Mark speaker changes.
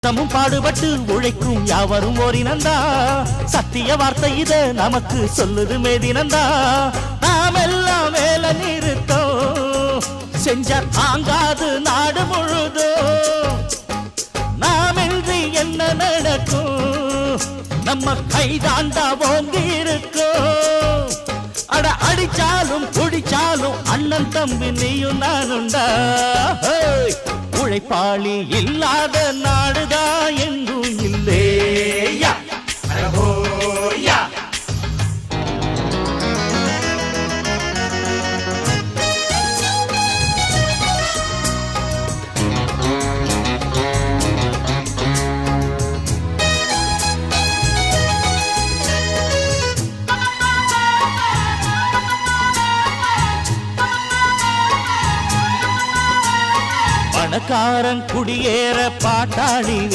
Speaker 1: தமும் பாடுபட்டு உழைக்கும் யாவரும் ஓரினந்தா சத்திய வார்த்தை இத நமக்கு சொல்லுது மேதினந்தா நாம் எல்லாம் வேலை நிறுத்தோம் செஞ்ச தாங்காது நாடு முழுதோ நாமின்றி என்ன நடக்கும் நம்ம கைதாண்டா ஓங்கி இருக்கோம் அட அடிச்சாலும் குடிச்சாலும் அண்ணன் தம்பி நீயும் நானுண்டா உழைப்பாளி இல்லாத நாடுதா எங்கும் இல்லேயா பணக்காரன் குடியேற பாட்டாளி